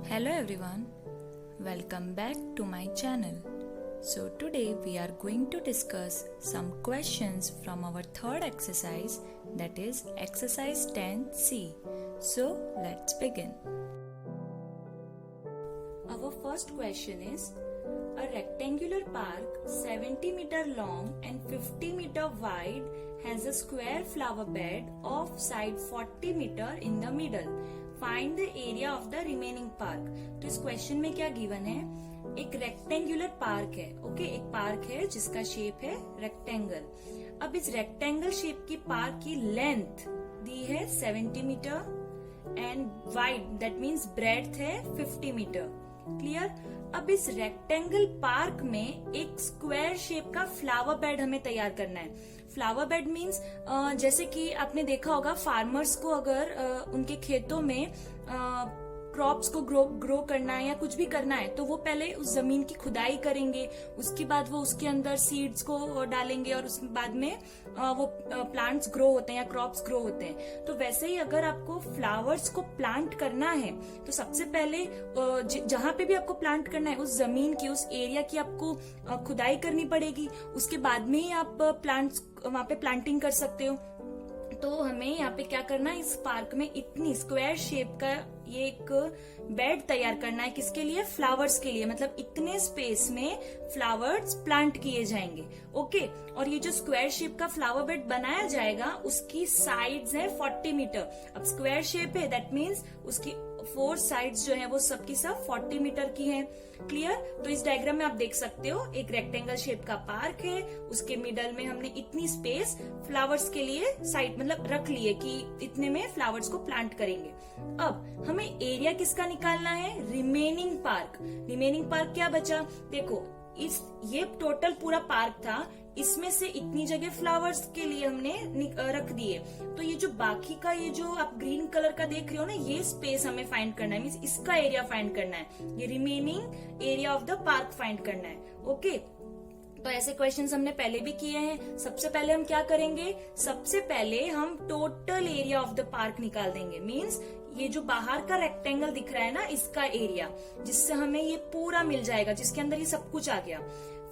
Hello everyone, welcome back to my channel. So today we are going to discuss some questions from our third exercise, that is exercise 10C. So let's begin. Our first question is, a rectangular park 70 meter long and 50 meter wide has a square flower bed of side 40 meter in the middle. Find the area of the remaining park. तो इस question में क्या given है, एक rectangular park है। Okay, एक park है जिसका शेप है रेक्टेंगल। अब इस रेक्टेंगल शेप की पार्क की लेंथ दी है 70 metre and wide that means breadth है 50 मीटर। क्लियर। अब इस रेक्टेंगल पार्क में एक स्क्वायर शेप का फ्लावर बेड हमें तैयार करना है। फ्लावर बेड मीन्स जैसे कि आपने देखा होगा फार्मर्स को अगर उनके खेतों में क्रॉप्स को ग्रो करना है या कुछ भी करना है तो वो पहले उस जमीन की खुदाई करेंगे, उसके बाद वो उसके अंदर सीड्स को डालेंगे और उसके बाद में वो प्लांट्स ग्रो होते हैं या क्रॉप्स ग्रो होते हैं। तो वैसे ही अगर आपको फ्लावर्स को प्लांट करना है तो सबसे पहले जहां पे भी आपको प्लांट करना है उस जमीन की, उस एरिया की आपको खुदाई करनी पड़ेगी। उसके बाद में ही आप प्लांट्स वहां पे प्लांटिंग कर सकते हो। तो हमें यहाँ पे क्या करना है, इस पार्क में इतनी स्क्वायर शेप का ये एक बेड तैयार करना है। किसके लिए? फ्लावर्स के लिए। मतलब इतने स्पेस में फ्लावर्स प्लांट किए जाएंगे। ओके। और ये जो स्क्वायर शेप का फ्लावर बेड बनाया जाएगा उसकी साइड्स है 40 मीटर। अब स्क्वायर शेप है दैट मीन्स उसकी 4 साइड्स जो है वो सबकी सब 40 मीटर की हैं। क्लियर। तो इस डायग्राम में आप देख सकते हो एक रेक्टेंगल शेप का पार्क है, उसके मिडल में हमने इतनी स्पेस फ्लावर्स के लिए साइड मतलब रख लिए कि इतने में फ्लावर्स को प्लांट करेंगे। अब हमें एरिया किसका निकालना है? Remaining park. रिमेनिंग पार्क क्या बचा? देखो ये टोटल पूरा पार्क था, इसमें से इतनी जगह फ्लावर्स के लिए हमने रख दिए। तो ये जो बाकी का ये जो आप ग्रीन कलर का देख रहे हो ना, ये स्पेस हमें फाइंड करना है, मीन्स इसका एरिया फाइंड करना है। ये remaining area of the park find करना है। ओके। तो ऐसे क्वेश्चंस हमने पहले भी किए हैं। सबसे पहले हम क्या करेंगे, सबसे पहले हम total area of the park निकाल देंगे। मीन्स ये जो बाहर का रेक्टेंगल दिख रहा है ना, इसका एरिया, जिससे हमें ये पूरा मिल जाएगा, जिसके अंदर ये सब कुछ आ गया।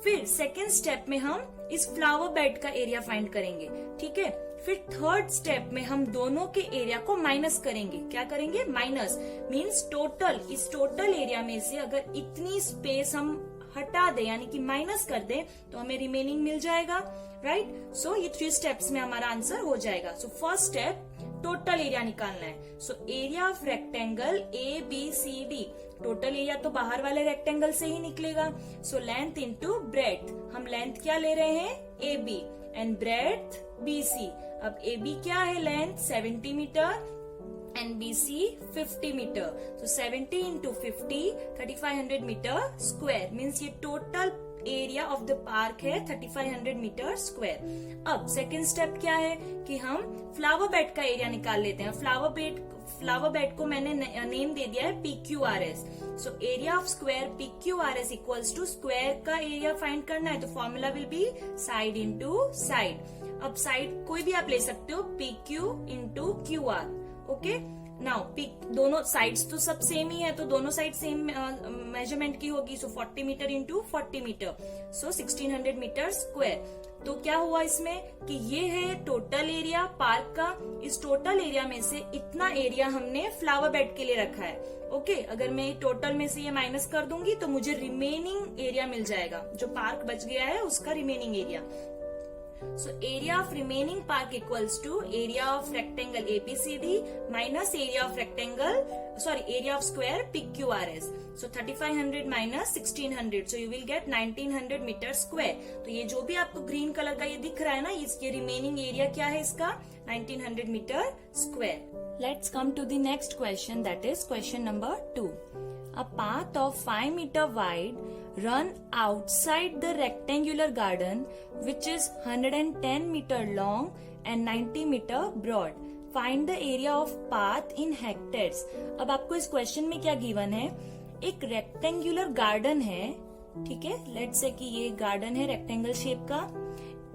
फिर सेकेंड स्टेप में हम इस फ्लावर बेड का एरिया फाइंड करेंगे। ठीक है। फिर थर्ड स्टेप में हम दोनों के एरिया को माइनस करेंगे। क्या करेंगे? माइनस। मीन्स टोटल, इस टोटल एरिया में से अगर इतनी स्पेस हम हटा दे यानी कि माइनस कर दे तो हमें रिमेनिंग मिल जाएगा। राइट। सो ये 3 स्टेप्स में हमारा आंसर हो जाएगा। So first step total area निकालना है। So area of rectangle ABCD, total area तो बाहर वाले रेक्टेंगल से ही निकलेगा। सो लेंथ इंटू ब्रेड्थ, हम लेंथ क्या ले रहे हैं? AB and breadth BC। अब AB क्या है? Length 70 metre and BC 50 metre. So 70 into 50 3500 metre square. Means ये total area of the park है 3500 मीटर स्क्वायर। अब सेकेंड स्टेप क्या है कि हम फ्लावर बेड का एरिया निकाल लेते हैं। फ्लावर बेड को मैंने नेम दे दिया है PQRS। So area of square PQRS equals to square का एरिया फाइंड करना है तो formula will be side into side. अब साइड कोई भी आप ले सकते हो, PQ into QR। Okay. Now दोनों साइड्स तो सब सेम ही है तो दोनों साइड सेम मेजरमेंट की होगी। सो 40 मीटर इंटू 40 मीटर, सो 1600 मीटर स्क्वायर। तो क्या हुआ इसमें कि ये है टोटल एरिया पार्क का। इस टोटल एरिया में से इतना एरिया हमने फ्लावर बेड के लिए रखा है। ओके। अगर मैं टोटल में से ये माइनस कर दूंगी तो मुझे रिमेनिंग एरिया मिल जाएगा, जो पार्क बच गया है उसका remaining area. So area of remaining park equals to area of rectangle ABCD minus area of square PQRS. So 3500 minus 1600, so you will get 1900 meter square. तो ये जो भी आपको ग्रीन कलर का ये दिख रहा है ना, ये रिमेनिंग एरिया क्या है इसका? 1900 meter square. Let's come to the next question, that is question number 2. A path of 5 meter wide run outside the rectangular garden which is 110 meter long and 90 meter broad. Find the area of path in hectares. अब आपको इस question में क्या given है, एक rectangular garden है। ठीक है। लेट्स से कि ये गार्डन है रेक्टेंगल शेप का।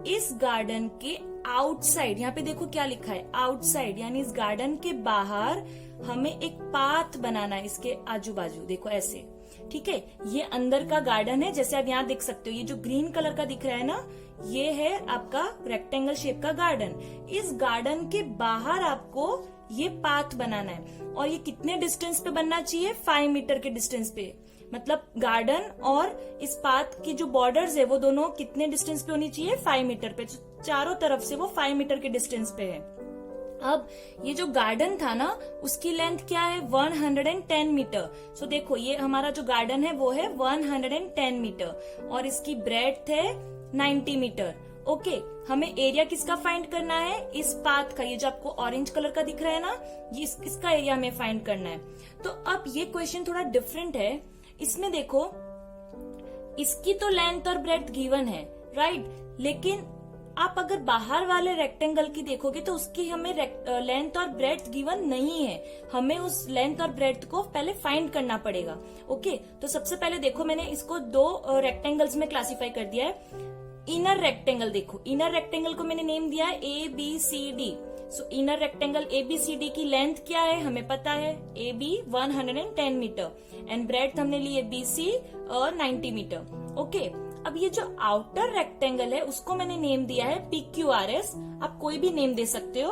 इस गार्डन के आउटसाइड, यहाँ पे देखो क्या लिखा है आउटसाइड, यानी इस गार्डन के बाहर हमें एक पाथ बनाना है इसके आजू बाजू, देखो ऐसे, ठीक है। ये अंदर का गार्डन है, जैसे आप यहाँ देख सकते हो, ये जो ग्रीन कलर का दिख रहा है ना, ये है आपका रेक्टेंगल शेप का गार्डन। इस गार्डन के बाहर आपको ये पाथ बनाना है, और ये कितने डिस्टेंस पे बनना चाहिए, 5 मीटर के डिस्टेंस पे। मतलब गार्डन और इस पाथ की जो बॉर्डर्स है वो दोनों कितने डिस्टेंस पे होनी चाहिए, 5 मीटर पे। चारों तरफ से वो 5 मीटर के डिस्टेंस पे है। अब ये जो गार्डन था ना, उसकी लेंथ क्या है, 110 मीटर। सो देखो ये हमारा जो गार्डन है वो है 110 मीटर, और इसकी ब्रेड्थ है 90 मीटर। ओके, हमें एरिया किसका फाइंड करना है, इस पाथ का। ये जो आपको ऑरेंज कलर का दिख रहा है ना, ये इसका एरिया हमें फाइंड करना है। तो अब ये क्वेश्चन थोड़ा डिफरेंट है। इसमें देखो, इसकी तो लेंथ और ब्रेड्थ गिवन है, राइट, लेकिन आप अगर बाहर वाले रेक्टेंगल की देखोगे तो उसकी हमें लेंथ और ब्रेड्थ गिवन नहीं है। हमें उस लेंथ और ब्रेड्थ को पहले फाइंड करना पड़ेगा। ओके, तो सबसे पहले देखो, मैंने इसको 2 रेक्टेंगल्स में क्लासिफाई कर दिया है। इनर रेक्टेंगल देखो, इनर रेक्टेंगल को मैंने नेम दिया है ABCD। सो इनर रेक्टेंगल ABCD की लेंथ क्या है हमें पता है, AB 110 मीटर, एंड ब्रेड्थ हमने ली है BC और 90 मीटर। ओके, अब ये जो आउटर रेक्टेंगल है उसको मैंने नेम दिया है PQRS। आप कोई भी नेम दे सकते हो।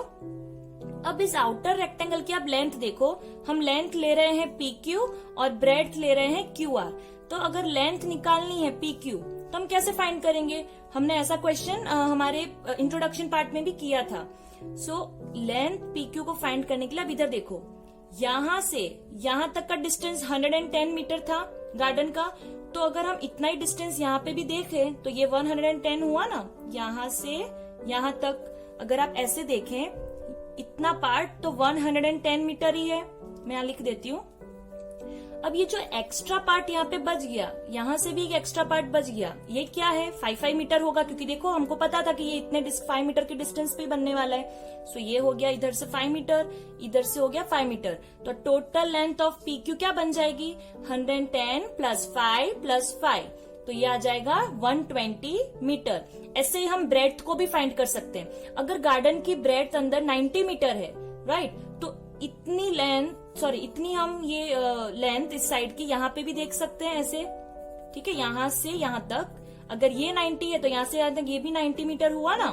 अब इस आउटर रेक्टेंगल की आप लेंथ देखो, हम लेंथ ले रहे हैं PQ और ब्रेड्थ ले रहे हैं QR। तो अगर लेंथ निकालनी है PQ तो हम कैसे फाइंड करेंगे, हमने ऐसा क्वेश्चन हमारे इंट्रोडक्शन पार्ट में भी किया था। सो लेंथ PQ को फाइंड करने के लिए अब इधर देखो, यहाँ से यहाँ तक का डिस्टेंस 110 मीटर था गार्डन का। तो अगर हम इतना ही डिस्टेंस यहाँ पे भी देखें तो ये 110 हुआ ना, यहाँ से यहाँ तक अगर आप ऐसे देखें इतना पार्ट तो 110 मीटर ही है। मैं यहाँ लिख देती हूँ। अब ये जो एक्स्ट्रा पार्ट यहाँ पे बच गया, यहाँ से भी एक एक्स्ट्रा पार्ट बच गया, ये क्या है, 5 मीटर होगा, क्योंकि देखो हमको पता था कि ये इतने 5 मीटर के डिस्टेंस पे बनने वाला है। सो ये हो गया इधर से 5 मीटर, इधर से हो गया 5 मीटर। तो टोटल लेंथ ऑफ PQ क्या बन जाएगी, 110 + 5 + 5, तो ये आ जाएगा 120 मीटर। ऐसे ही हम ब्रेड्थ को भी फाइंड कर सकते हैं। अगर गार्डन की ब्रेड्थ अंदर 90 मीटर है, राइट, तो इतनी हम ये लेंथ इस साइड की यहाँ पे भी देख सकते हैं ऐसे, ठीक है, यहाँ से यहाँ तक अगर ये 90 है तो यहाँ से यहाँ तक ये भी 90 मीटर हुआ ना।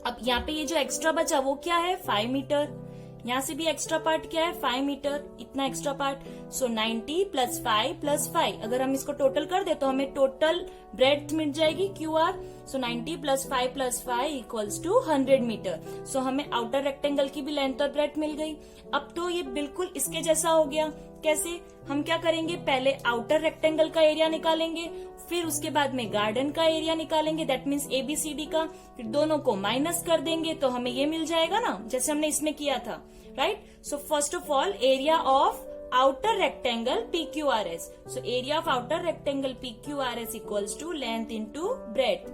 अब यहाँ पे ये जो एक्स्ट्रा बचा वो क्या है, 5 मीटर। यहाँ से भी एक्स्ट्रा पार्ट क्या है, 5 मीटर, इतना एक्स्ट्रा पार्ट। सो 90 + 5 + 5, अगर हम इसको टोटल कर दे तो हमें टोटल ब्रेड्थ मिल जाएगी QR। सो 90 + 5 + 5 = 100 मीटर। सो हमें आउटर रेक्टेंगल की भी लेंथ और ब्रेड्थ मिल गई। अब तो ये बिल्कुल इसके जैसा हो गया। कैसे, हम क्या करेंगे, पहले आउटर रेक्टेंगल का एरिया निकालेंगे, फिर उसके बाद में गार्डन का एरिया निकालेंगे, दैट मीन्स ABCD का, फिर दोनों को माइनस कर देंगे तो हमें ये मिल जाएगा ना, जैसे हमने इसमें किया था, right. So first of all area of outer rectangle PQRS. So area of outer rectangle PQRS equals to length into breadth.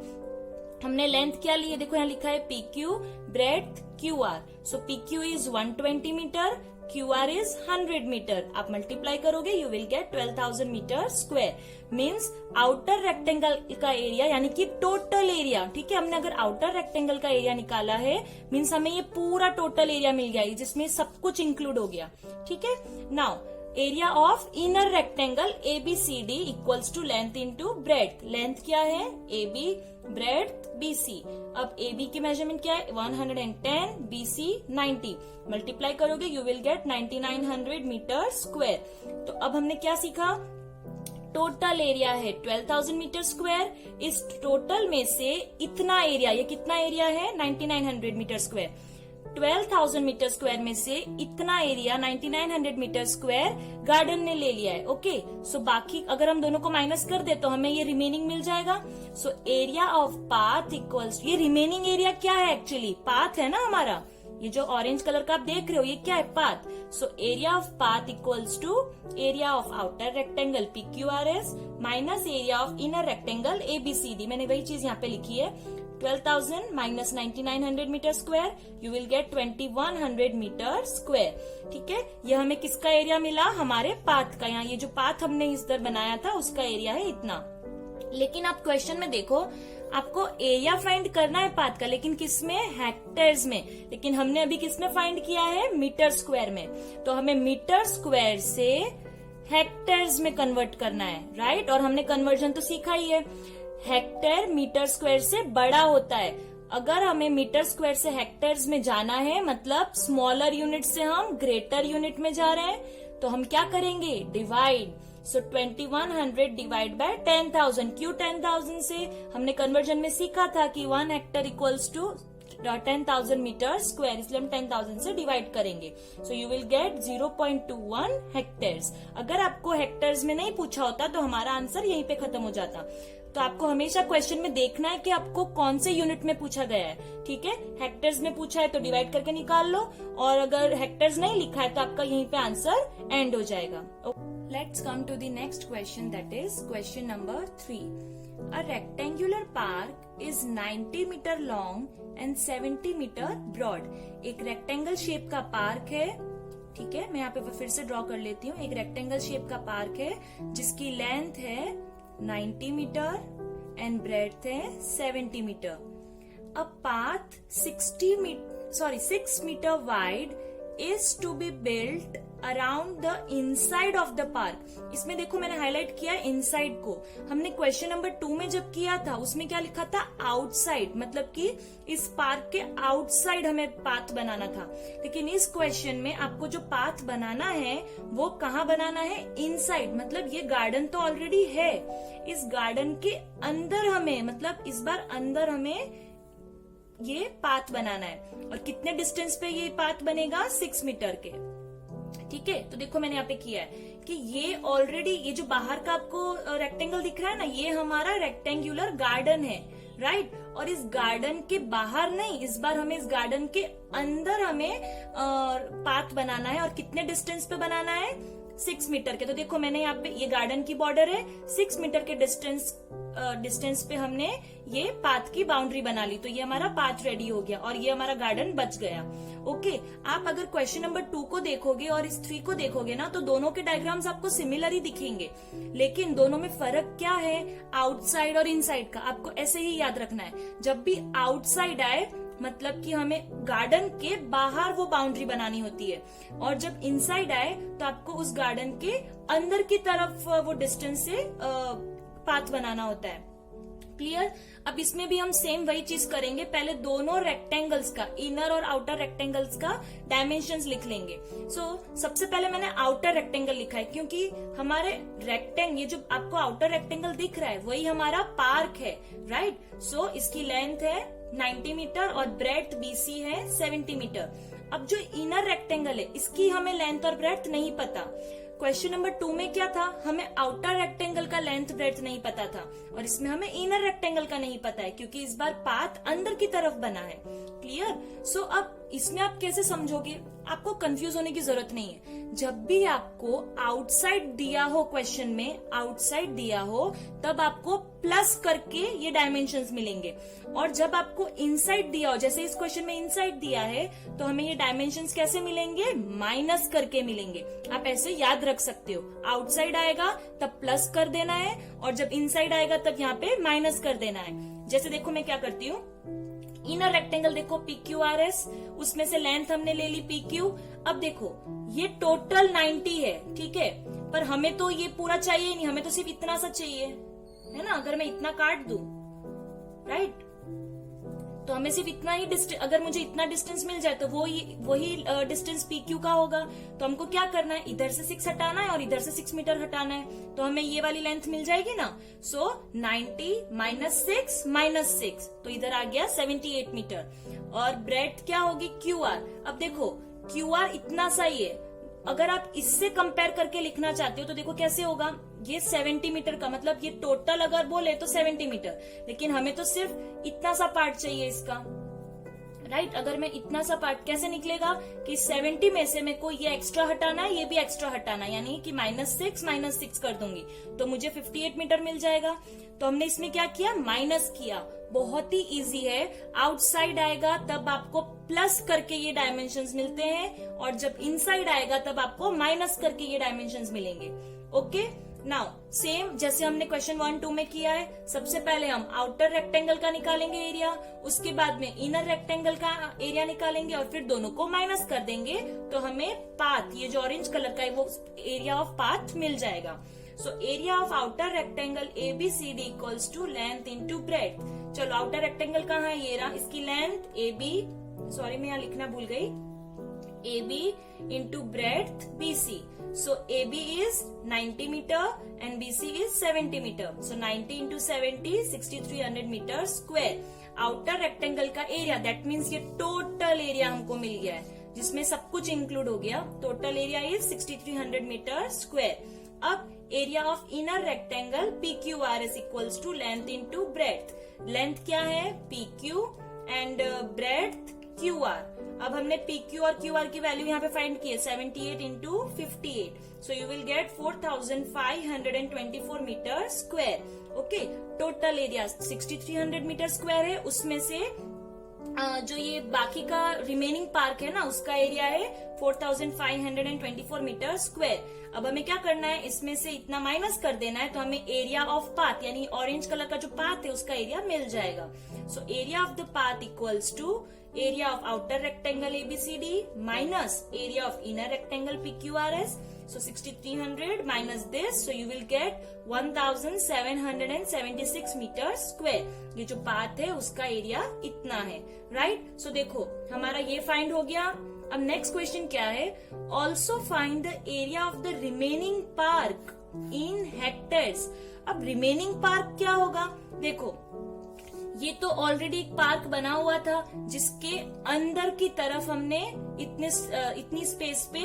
हमने लेंथ क्या ली है, देखो यहाँ लिखा है PQ, breadth QR. So PQ is 120 metre, QR is 100 metre. आप multiply करोगे you will get 12,000 metre square. Means outer rectangle का एरिया यानी कि टोटल एरिया, ठीक है, हमने अगर आउटर रेक्टेंगल का एरिया निकाला है मीन्स हमें ये पूरा टोटल एरिया मिल गया जिसमें सब कुछ इंक्लूड हो गया, ठीक है. Now area of inner rectangle ABCD equals to length into breadth. Length क्या है AB, ब्रेड्थ BC. अब AB की मेजरमेंट क्या है 110, BC 90. मल्टीप्लाई करोगे you will get 9900 metre square. तो अब हमने क्या सीखा, टोटल एरिया है 12,000 मीटर स्क्वायर. इस टोटल में से इतना एरिया, ये कितना एरिया है 9900 मीटर स्क्वायर. 12,000 मीटर स्क्वायर में से इतना एरिया 9900 मीटर स्क्वायर गार्डन ने ले लिया है. ओके, सो बाकी अगर हम दोनों को माइनस कर दे तो हमें ये रिमेनिंग मिल जाएगा. So area of path equals, ये रिमेनिंग एरिया क्या है एक्चुअली, पाथ है ना हमारा, ये जो ऑरेंज कलर का आप देख रहे हो ये क्या है, path. So area of path equals to area of outer rectangle PQRS minus area of inner rectangle ABCD. मैंने वही चीज यहाँ पे लिखी है. 12,000 minus 9900 metre square, you will get 2100 metre square. ठीक है, ये हमें किसका एरिया मिला, हमारे पाथ का. यहाँ ये जो पाथ हमने इस तरह बनाया था उसका एरिया है इतना. लेकिन आप क्वेश्चन में देखो आपको एरिया फाइंड करना है पाथ का, लेकिन किसमें, हेक्टेयर्स में। लेकिन हमने अभी किसमें फाइंड किया है, मीटर स्क्वायर में। तो हमें मीटर स्क्वायर से हेक्टेयर्स में कन्वर्ट करना है, राइट। और हमने कन्वर्जन तो सीखा ही है, हेक्टेयर मीटर स्क्वायर से बड़ा होता है। अगर हमें मीटर स्क्वायर से हेक्टेयर्स में जाना है, मतलब स्मॉलर यूनिट से हम ग्रेटर यूनिट में जा रहे हैं, तो हम क्या करेंगे, डिवाइड। So 2100 divide by 10,000। क्यों 10,000 से, हमने कन्वर्जन में सीखा था कि 1 hectare equals to 10,000 metre square, इसलिए हम 10,000 से डिवाइड करेंगे। So you will get 0.21 hectares. अगर आपको हेक्टेयर्स में नहीं पूछा होता तो हमारा आंसर यहीं पे खत्म हो जाता। तो आपको हमेशा क्वेश्चन में देखना है कि आपको कौन से यूनिट में पूछा गया है, ठीक है। हेक्टेयर्स में पूछा है तो डिवाइड करके निकाल लो, और अगर हेक्टेयर्स नहीं लिखा है तो आपका यहीं पे आंसर एंड हो जाएगा। Let's come to the next question, that is question number 3। A rectangular park is 90 metre long and 70 metre broad. एक रेक्टेंगल शेप का पार्क है, ठीक है। मैं यहाँ पे फिर से ड्रॉ कर लेती हूँ। एक रेक्टेंगल शेप का पार्क है जिसकी लेंथ है 90 मीटर एंड ब्रेड्थ है 70 metre. A path 6 metre wide is to be built around the inside of the park. इसमें देखो मैंने हाईलाइट किया इनसाइड को। हमने क्वेश्चन नंबर 2 में जब किया था उसमें क्या लिखा था, आउटसाइड, मतलब कि इस पार्क के आउटसाइड हमें पाथ बनाना था। लेकिन इस क्वेश्चन में आपको जो पाथ बनाना है वो कहाँ बनाना है, इनसाइड। मतलब ये गार्डन तो ऑलरेडी है, इस गार्डन के अंदर हमें, मतलब इस बार अंदर हमें ये पाथ बनाना है। और कितने डिस्टेंस पे ये पाथ बनेगा, 6 मीटर के, ठीक है। तो देखो मैंने यहाँ पे किया है कि ये ऑलरेडी, ये जो बाहर का आपको रेक्टेंगल दिख रहा है ना, ये हमारा रेक्टेंगुलर गार्डन है, राइट। और इस गार्डन के बाहर नहीं, इस बार हमें इस गार्डन के अंदर हमें पाथ बनाना है। और कितने डिस्टेंस पे बनाना है, 6 मीटर के। तो देखो मैंने यहाँ पे, ये गार्डन की बॉर्डर है, 6 मीटर के डिस्टेंस पे हमने ये पाथ की बाउंड्री बना ली। तो ये हमारा पाथ रेडी हो गया और ये हमारा गार्डन बच गया। ओके, आप अगर क्वेश्चन नंबर 2 को देखोगे और इस 3 को देखोगे ना, तो दोनों के डायग्राम्स आपको सिमिलर ही दिखेंगे, लेकिन दोनों में फर्क क्या है, आउटसाइड और इनसाइड का। आपको ऐसे ही याद रखना है, जब भी आउटसाइड आए मतलब कि हमें गार्डन के बाहर वो बाउंड्री बनानी होती है, और जब इनसाइड आए तो आपको उस गार्डन के अंदर की तरफ वो डिस्टेंस से पाथ बनाना होता है। क्लियर। अब इसमें भी हम सेम वही चीज करेंगे। पहले दोनों रेक्टेंगल्स का, इनर और आउटर रेक्टेंगल्स का डायमेंशंस लिख लेंगे। सबसे पहले मैंने आउटर रेक्टेंगल लिखा है, क्योंकि हमारे ये जो आपको आउटर रेक्टेंगल दिख रहा है वही हमारा पार्क है, राइट। इसकी लेंथ है 90 मीटर और ब्रेड्थ BC है 70 मीटर। अब जो इनर रेक्टेंगल है इसकी हमें लेंथ और ब्रेड्थ नहीं पता। क्वेश्चन नंबर 2 में क्या था, हमें आउटर रेक्टेंगल का लेंथ ब्रेड्थ नहीं पता था, और इसमें हमें इनर रेक्टेंगल का नहीं पता है, क्योंकि इस बार पाथ अंदर की तरफ बना है। क्लियर। अब इसमें आप कैसे समझोगे, आपको कंफ्यूज होने की जरूरत नहीं है। जब भी आपको आउटसाइड दिया हो, क्वेश्चन में आउटसाइड दिया हो, तब आपको प्लस करके ये डायमेंशंस मिलेंगे, और जब आपको इनसाइड दिया हो, जैसे इस क्वेश्चन में इनसाइड दिया है, तो हमें ये डायमेंशंस कैसे मिलेंगे, माइनस करके मिलेंगे। आप ऐसे याद रख सकते हो, आउटसाइड आएगा तब प्लस कर देना है, और जब इनसाइड आएगा तब यहाँ पे माइनस कर देना है। जैसे देखो मैं क्या करती हूँ, इनर रेक्टेंगल देखो PQRS, उसमें से लेंथ हमने ले ली PQ। अब देखो ये टोटल 90 है, ठीक है, पर हमें तो ये पूरा चाहिए नहीं, हमें तो सिर्फ इतना सा चाहिए, है ना। अगर मैं इतना काट दूं, राइट, तो हमें सिर्फ इतना ही डिस्टेंस, अगर मुझे इतना डिस्टेंस मिल जाए तो वही डिस्टेंस PQ का होगा। तो हमको क्या करना है, इधर से 6 हटाना है और इधर से 6 मीटर हटाना है, तो हमें ये वाली लेंथ मिल जाएगी ना। 90 - 6 तो इधर आ गया 78 मीटर। और ब्रेड्थ क्या होगी, QR। अब देखो QR इतना सा ही है, अगर आप इससे कंपेयर करके लिखना चाहते हो तो देखो कैसे होगा, ये 70 मीटर का, मतलब ये टोटल अगर बोले तो 70 मीटर, लेकिन हमें तो सिर्फ इतना सा पार्ट चाहिए इसका, राइट। अगर मैं इतना सा पार्ट कैसे निकलेगा कि 70 में से मेरे को ये एक्स्ट्रा हटाना है, ये भी एक्स्ट्रा हटाना है, यानी कि -6 कर दूंगी तो मुझे 58 मीटर मिल जाएगा। तो हमने इसमें क्या किया, माइनस किया। बहुत ही इजी है, आउटसाइड आएगा तब आपको प्लस करके ये डायमेंशंस मिलते हैं, और जब इनसाइड आएगा तब आपको माइनस करके ये डायमेंशंस मिलेंगे। ओके, नाउ सेम जैसे हमने क्वेश्चन 1, 2 में किया है, सबसे पहले हम आउटर रेक्टेंगल का निकालेंगे एरिया, उसके बाद में इनर रेक्टेंगल का एरिया निकालेंगे और फिर दोनों को माइनस कर देंगे तो हमें पाथ, ये जो ऑरेंज कलर का है वो एरिया ऑफ पाथ मिल जाएगा। So area of outer rectangle ABCD equals to length into breadth. चलो आउटर रेक्टेंगल कहाँ है, ये रहा, इसकी लेंथ AB, सॉरी मैं यहाँ लिखना भूल गई, AB into breadth BC। So AB is 90 meter and BC is 70 meter. So 90 into 70, 6300 meter square. Outer rectangle का एरिया, दैट मीन्स ये टोटल एरिया हमको मिल गया है जिसमें सब कुछ इंक्लूड हो गया। Total area is 6300 metre square. अब area of inner rectangle PQRS equals to length into breadth. Length क्या है PQ एंड ब्रेड्थ QR। अब हमने PQ और QR की वैल्यू यहाँ पे फाइंड की है, 78 into 58, so you will get 4524 metre square. Okay, total area 6300 metre square है, उसमें से जो ये बाकी का रिमेनिंग पार्क है ना उसका एरिया है 4524 मीटर स्क्वायर। अब हमें क्या करना है, इसमें से इतना माइनस कर देना है तो हमें एरिया ऑफ पाथ यानी ऑरेंज कलर का जो पाथ है उसका एरिया मिल जाएगा। So area of the path equals to area of outer rectangle ABCD minus area of inner rectangle PQRS. So 6300 minus this, so you will get 1776 meter square. ये जो path है उसका एरिया इतना है, राइट? सो देखो हमारा ये फाइंड हो गया। अब नेक्स्ट क्वेश्चन क्या है, also find the area of the remaining park in hectares. अब रिमेनिंग पार्क क्या होगा, देखो ये तो ऑलरेडी एक पार्क बना हुआ था जिसके अंदर की तरफ हमने इतनी स्पेस पे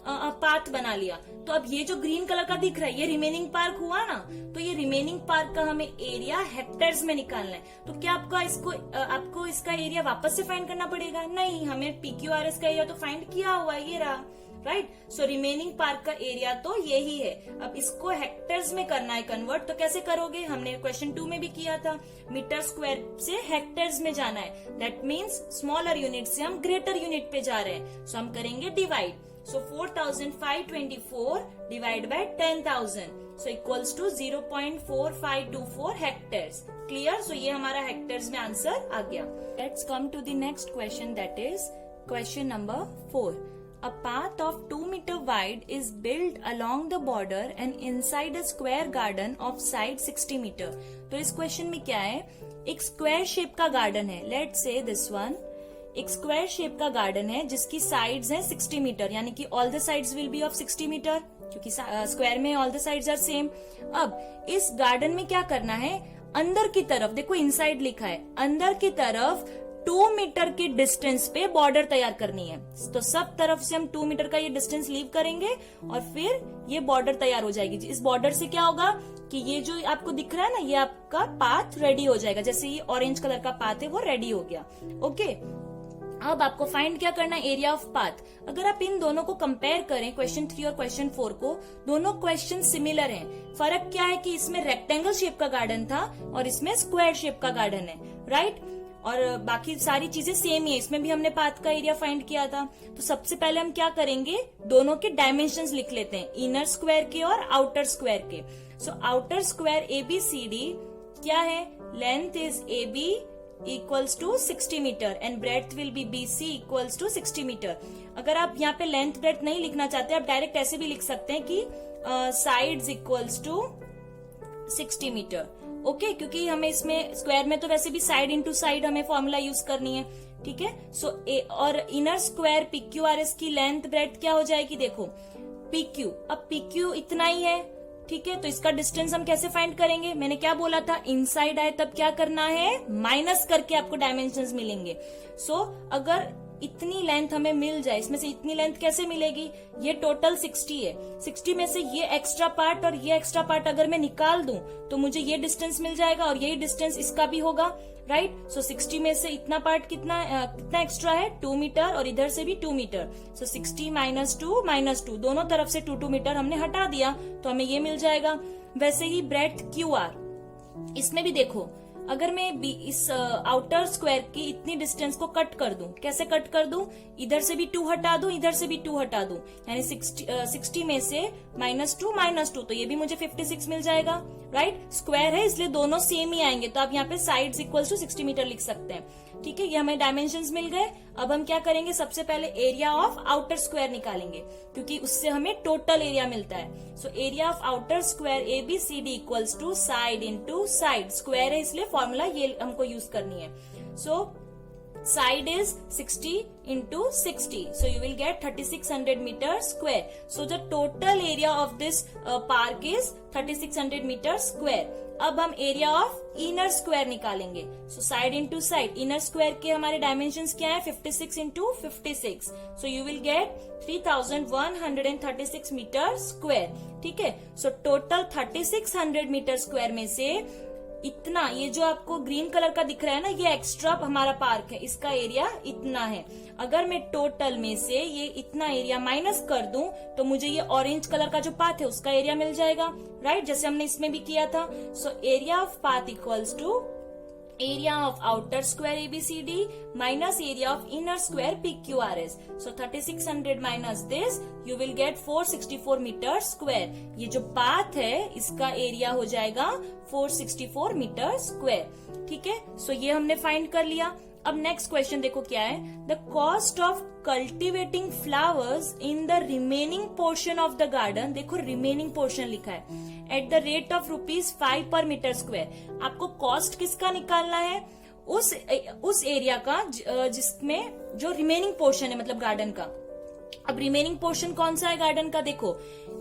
पाथ बना लिया। तो अब ये जो ग्रीन कलर का दिख रहा है ये रिमेनिंग पार्क हुआ ना, तो ये रिमेनिंग पार्क का हमें एरिया हेक्टेयर्स में निकालना है। तो क्या आपको इसका एरिया वापस से फाइंड करना पड़ेगा? नहीं, हमें PQRS का एरिया तो फाइंड किया हुआ है, ये रहा, राइट? सो रिमेनिंग पार्क का एरिया तो यही है। अब इसको हेक्टेयर्स में करना है कन्वर्ट, तो कैसे करोगे? हमने क्वेश्चन 2 में भी किया था, मीटर स्क्वायर से हेक्टेयर्स में जाना है। दैट मीन्स स्मॉलर यूनिट से हम ग्रेटर यूनिट पे जा रहे हैं, सो हम करेंगे divide. So 4524 divide by 10,000, so equals to 0.4524 hectares. Clear? So ये हमारा हेक्टेयर्स में आंसर आ गया। Let's come to the next question, that is question number 4. A path of 2 meter wide is built along the border and inside a square garden of side 60 meter. तो इस question में क्या है, एक square shape का garden है, let's say this one, एक square shape का गार्डन है जिसकी साइड्स हैं 60 मीटर, यानी कि all the sides will be of 60 metre क्योंकि स्क्वायर में all the sides are same. अब इस गार्डन में क्या करना है, अंदर की तरफ, देखो इनसाइड लिखा है, अंदर की तरफ 2 मीटर के डिस्टेंस पे बॉर्डर तैयार करनी है। तो सब तरफ से हम 2 मीटर का ये डिस्टेंस लीव करेंगे और फिर ये बॉर्डर तैयार हो जाएगी। इस बॉर्डर से क्या होगा कि ये जो आपको दिख रहा है ना, ये आपका पाथ रेडी हो जाएगा। जैसे ये ऑरेंज कलर का पाथ है वो रेडी हो गया। ओके, अब आपको फाइंड क्या करना है, एरिया ऑफ पाथ। अगर आप इन दोनों को कंपेयर करें, क्वेश्चन 3 और क्वेश्चन 4 को, दोनों क्वेश्चन सिमिलर हैं। फर्क क्या है कि इसमें रेक्टेंगल शेप का गार्डन था और इसमें स्क्वायर शेप का गार्डन है, राइट? और बाकी सारी चीजें सेम ही है। इसमें भी हमने पाथ का एरिया फाइंड किया था। तो सबसे पहले हम क्या करेंगे, दोनों के डायमेंशंस लिख लेते हैं, इनर स्क्वायर के और आउटर स्क्वायर के। सो आउटर स्क्वायर ABCD क्या है, length is AB equals to 60 metre and breadth will be BC equals to 60 metre. अगर आप यहाँ पे लेंथ ब्रेड्थ नहीं लिखना चाहते, आप डायरेक्ट ऐसे भी लिख सकते हैं कि sides equals to 60 metre. Okay, क्योंकि हमें इसमें स्क्वायर में तो वैसे भी साइड इंटू साइड हमें फॉर्मूला यूज करनी है, ठीक है? सो और इनर स्क्वायर PQRS की लेंथ ब्रेड्थ क्या हो जाएगी, देखो PQ, अब PQ इतना ही है, ठीक है? तो इसका डिस्टेंस हम कैसे फाइंड करेंगे, मैंने क्या बोला था, इनसाइड आए तब क्या करना है, माइनस करके आपको डायमेंशंस मिलेंगे। सो अगर इतनी लेंथ हमें मिल जाए, इसमें से इतनी लेंथ कैसे मिलेगी, ये टोटल 60 है, 60 में से ये एक्स्ट्रा पार्ट और ये एक्स्ट्रा पार्ट अगर मैं निकाल दूं तो मुझे ये डिस्टेंस मिल जाएगा और यही डिस्टेंस इसका भी होगा, राइट? सो 60 में से इतना पार्ट कितना एक्स्ट्रा है, 2 मीटर, और इधर से भी 2 मीटर। सो 60 -2 दोनों तरफ से 2 मीटर हमने हटा दिया तो हमें ये मिल जाएगा। वैसे ही ब्रेड्थ QR, इसमें भी देखो अगर मैं इस आउटर स्क्वायर की इतनी डिस्टेंस को कट कर दूं, कैसे कट कर दूं, इधर से भी 2 हटा दूं, इधर से भी 2 हटा दूं, यानी 60 में से -2 तो ये भी मुझे 56 मिल जाएगा, राइट। स्क्वायर है इसलिए दोनों सेम ही आएंगे, तो आप यहाँ पे साइड्स इक्वल टू 60 मीटर लिख सकते हैं, ठीक है। ये हमें डायमेंशंस मिल गए। अब हम क्या करेंगे, सबसे पहले एरिया ऑफ आउटर स्क्वायर निकालेंगे, क्योंकि उससे हमें टोटल एरिया मिलता है। So area of outer square ABCD equals to side into side, square है इसलिए फॉर्मूला ये हमको यूज करनी है। सो side is 60 into 60, so you will get 3600 meter square. So the total area of this park is 3600 meter square. अब हम area of inner square निकालेंगे। So side into side, inner square के हमारे dimensions क्या है, 56 into 56, so you will get 3136 metre square, ठीक है। So total 3600 metre square में से इतना, ये जो आपको ग्रीन कलर का दिख रहा है ना, ये एक्स्ट्रा हमारा पार्क है, इसका एरिया इतना है। अगर मैं टोटल में से ये इतना एरिया माइनस कर दूं तो मुझे ये ऑरेंज कलर का जो पाथ है उसका एरिया मिल जाएगा, राइट, जैसे हमने इसमें भी किया था। So area of path equals to area of outer square ABCD minus area of inner square PQRS. So 3600 minus this you will get 464 metre square. ये जो पाथ है इसका एरिया हो जाएगा 464 मीटर स्क्वायर, ठीक है। सो ये हमने फाइंड कर लिया। अब नेक्स्ट क्वेश्चन देखो क्या है, the cost of cultivating flowers in the remaining portion of the garden, देखो रिमेनिंग पोर्शन लिखा है, एट द रेट ऑफ ₹5 पर मीटर स्क्वायर। आपको कॉस्ट किसका निकालना है, उस एरिया का जिसमें जो रिमेनिंग पोर्शन है, मतलब गार्डन का। अब रिमेनिंग पोर्शन कौन सा है गार्डन का, देखो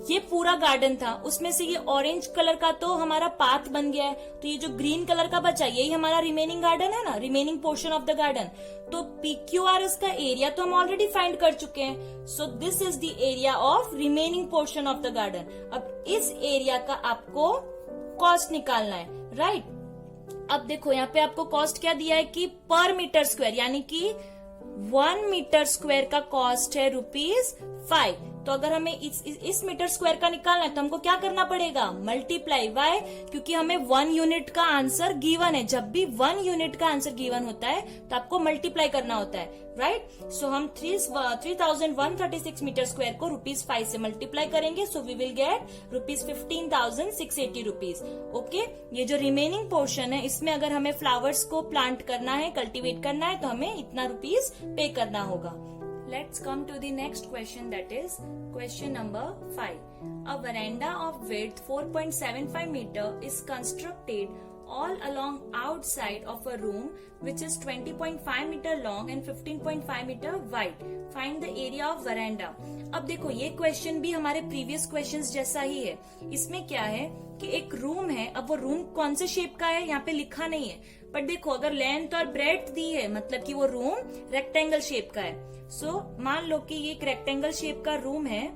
ये पूरा गार्डन था, उसमें से ये ऑरेंज कलर का तो हमारा पाथ बन गया है, तो ये जो ग्रीन कलर का बचा यही हमारा रिमेनिंग गार्डन है ना, remaining portion of the garden. तो PQRS का एरिया तो हम ऑलरेडी फाइंड कर चुके हैं। So this is the area of remaining portion of the garden. अब इस एरिया का आपको कॉस्ट निकालना है, राइट। अब देखो यहाँ पे आपको कॉस्ट क्या दिया है कि पर मीटर स्क्वायर, यानी कि 1 मीटर स्क्वायर का कॉस्ट है ₹5। तो अगर हमें इस मीटर स्क्वायर का निकालना है तो हमको क्या करना पड़ेगा, मल्टीप्लाई, वाई, क्योंकि हमें 1 यूनिट का आंसर गिवन है। जब भी 1 यूनिट का आंसर गिवन होता है तो आपको मल्टीप्लाई करना होता है, राइट। सो हम 3136 मीटर स्क्वायर को ₹5 से मल्टीप्लाई करेंगे, so we will get ₹15,680। Okay, ये जो रिमेनिंग पोर्शन है इसमें अगर हमें फ्लावर्स को प्लांट करना है, कल्टीवेट करना है, तो हमें इतना ₹5 पे करना होगा। Let's come to the next question, that is question number 5. A veranda of width 4.75 meter is constructed all along outside of a room which is 20.5 meter long and 15.5 meter wide. Find the area of veranda. अब देखो ये question भी हमारे previous questions जैसा ही है। इसमें क्या है कि एक रूम है, अब वो रूम कौन से शेप का है यहाँ पे लिखा नहीं है, पर देखो अगर लेंथ और ब्रेड्थ दी है मतलब कि वो रूम रेक्टेंगल शेप का है। सो मान लो कि ये एक रेक्टेंगल शेप का रूम है,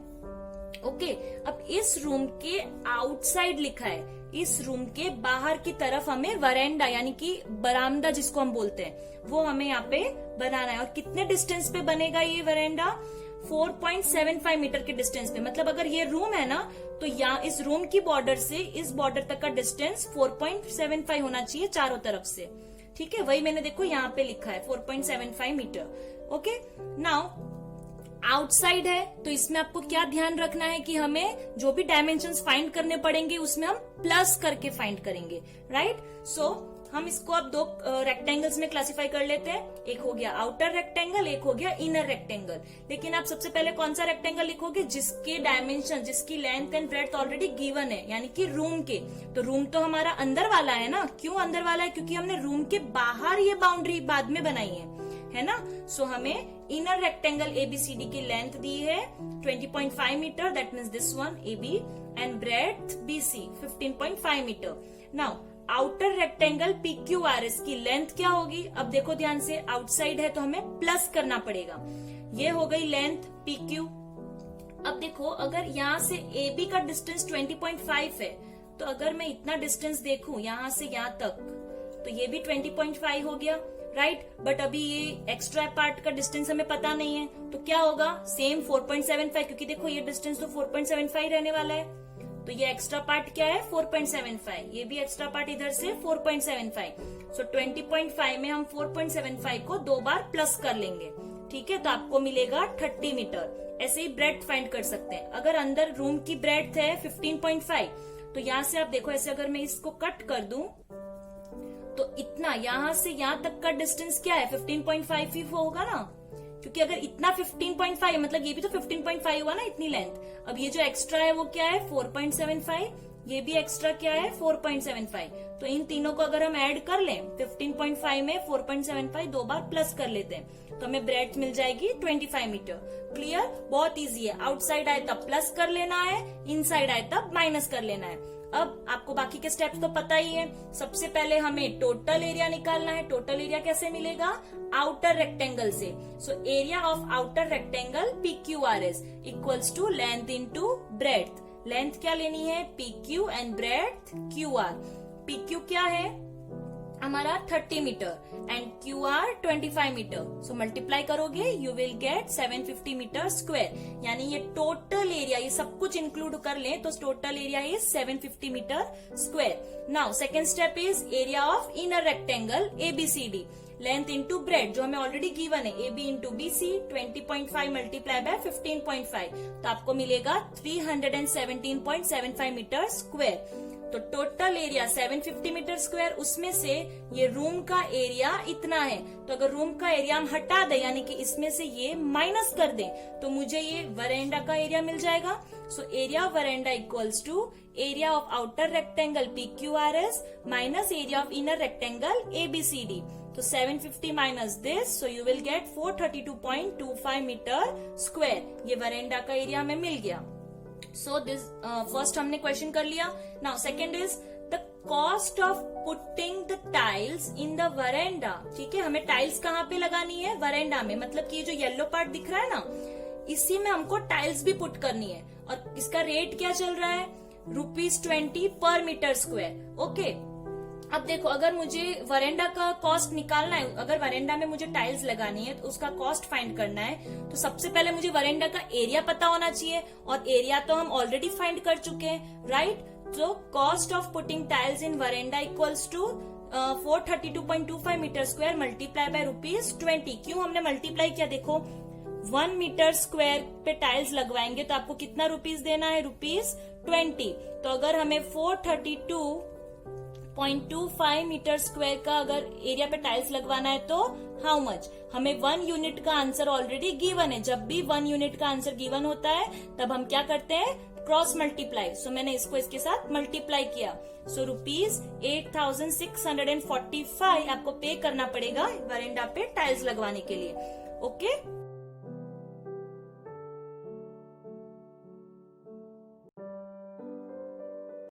ओके। अब इस रूम के आउटसाइड लिखा है, इस रूम के बाहर की तरफ हमें वरेंडा यानी कि बरामदा जिसको हम बोलते हैं वो हमें यहाँ पे बनाना है। और कितने डिस्टेंस पे बनेगा ये वरेंडा, 4.75 मीटर के डिस्टेंस पे। मतलब अगर ये रूम है ना तो यहाँ इस रूम की बॉर्डर से इस बॉर्डर तक का डिस्टेंस 4.75 होना चाहिए चारों तरफ से, ठीक है। वही मैंने देखो यहाँ पे लिखा है 4.75 मीटर, ओके। नाउ आउटसाइड है तो इसमें आपको क्या ध्यान रखना है कि हमें जो भी डायमेंशंस फाइंड करने पड़ेंगे उसमें हम प्लस करके फाइंड करेंगे, राइट। सो हम इसको अब 2 रेक्टेंगल्स में क्लासिफाई कर लेते हैं, एक हो गया आउटर रेक्टेंगल, एक हो गया इनर रेक्टेंगल। लेकिन आप सबसे पहले कौन सा रेक्टेंगल लिखोगे, जिसके डायमेंशन, जिसकी length and breadth already given है, यानी कि रूम के। तो रूम तो हमारा अंदर वाला है ना, क्यों अंदर वाला है, क्योंकि हमने रूम के बाहर ये बाउंड्री बाद में बनाई है ना। सो हमें इनर रेक्टेंगल ABCD की लेंथ दी है 20.5 metre, that means this one AB, and breadth BC 15.5 metre. Now outer rectangle PQRS की लेंथ क्या होगी, अब देखो ध्यान से, आउटसाइड है तो हमें प्लस करना पड़ेगा। ये हो गई लेंथ PQ। अब देखो अगर यहाँ से AB का डिस्टेंस 20.5 है, तो अगर मैं इतना डिस्टेंस देखूं यहाँ से यहाँ तक, तो ये भी 20.5 हो गया, राइट। बट अभी ये एक्स्ट्रा पार्ट का डिस्टेंस हमें पता नहीं है, तो क्या होगा, सेम 4.75, क्योंकि देखो ये डिस्टेंस तो 4.75 रहने वाला है। तो ये एक्स्ट्रा पार्ट क्या है 4.75, ये भी एक्स्ट्रा पार्ट इधर से 4.75। सो 20.5 में हम 4.75 को 2 बार प्लस कर लेंगे, ठीक है, तो आपको मिलेगा 30 मीटर। ऐसे ही ब्रेड्थ फाइंड कर सकते हैं। अगर अंदर रूम की ब्रेड्थ है 15.5, तो यहाँ से आप देखो ऐसे अगर मैं इसको कट कर दूं तो इतना यहाँ से यहाँ तक का डिस्टेंस क्या है 15.5 ही होगा ना, क्योंकि अगर इतना 15.5 है मतलब ये भी तो 15.5 हुआ ना, इतनी लेंथ। अब ये जो एक्स्ट्रा है वो क्या है 4.75, ये भी एक्स्ट्रा क्या है 4.75। तो इन तीनों को अगर हम ऐड कर लें 15.5 में 4.75 2 बार प्लस कर लेते हैं तो हमें ब्रेड्थ मिल जाएगी 25 मीटर। क्लियर, बहुत इजी है। आउटसाइड आए तब प्लस कर लेना है, इनसाइड आए तब माइनस कर लेना है। अब आपको बाकी के स्टेप्स तो पता ही है। सबसे पहले हमें टोटल एरिया निकालना है। टोटल एरिया कैसे मिलेगा, आउटर रेक्टेंगल से। So area of outer rectangle PQRS equals to length into breadth. Length क्या लेनी है PQ and breadth QR। PQ क्या है हमारा 30 metre and QR 25 metre. So multiply करोगे you will get 750 metre square. यानी ये टोटल एरिया, ये सब कुछ इंक्लूड कर लें तो total area is 750 metre square. Now second step is area of inner rectangle ABCD। Length into breadth जो हमें ऑलरेडी गिवन है AB into BC 20.5 multiply by 15.5 तो आपको मिलेगा 317.75 मीटर स्क्वायर। तो टोटल एरिया 750 मीटर स्क्वायर, उसमें से ये रूम का एरिया इतना है। तो अगर रूम का एरिया हम हटा दें यानी कि इसमें से ये माइनस कर दें तो मुझे ये वरेंडा का एरिया मिल जाएगा। So area of veranda equals to area of outer rectangle PQRS minus area of inner rectangle ABCD। तो 750 minus this, so you will get 432.25 metre square. ये वरेंडा का एरिया हमें मिल गया। सो दिस फर्स्ट हमने question कर लिया। Now second is the cost of putting the tiles in the veranda. ठीक है, हमें टाइल्स कहाँ पे लगानी है, वरेंडा में। मतलब कि ये जो येलो पार्ट दिख रहा है ना, इसी में हमको टाइल्स भी पुट करनी है। और इसका रेट क्या चल रहा है ₹20 पर मीटर स्क्वायर। ओके, अब देखो अगर मुझे वरेंडा का कॉस्ट निकालना है, अगर वरेंडा में मुझे टाइल्स लगानी है तो उसका कॉस्ट फाइंड करना है, तो सबसे पहले मुझे वरेंडा का एरिया पता होना चाहिए। और एरिया तो हम ऑलरेडी फाइंड कर चुके हैं, राइट। तो cost of putting tiles in veranda equals to 432.25 metre square multiply by ₹20। क्यों हमने मल्टीप्लाई किया, देखो 1 मीटर स्क्वायर पे टाइल्स लगवाएंगे तो आपको कितना रुपीस देना है, ₹20। तो अगर हमें 432.25 मीटर स्क्वायर का अगर एरिया पे टाइल्स लगवाना है तो हाउ मच, हमें 1 यूनिट का आंसर ऑलरेडी गिवन है। जब भी 1 यूनिट का आंसर गिवन होता है तब हम क्या करते हैं, क्रॉस मल्टीप्लाई। सो मैंने इसको इसके साथ मल्टीप्लाई किया। सो ₹8,645 आपको पे करना पड़ेगा वरेंडा पे टाइल्स लगवाने के लिए। ओके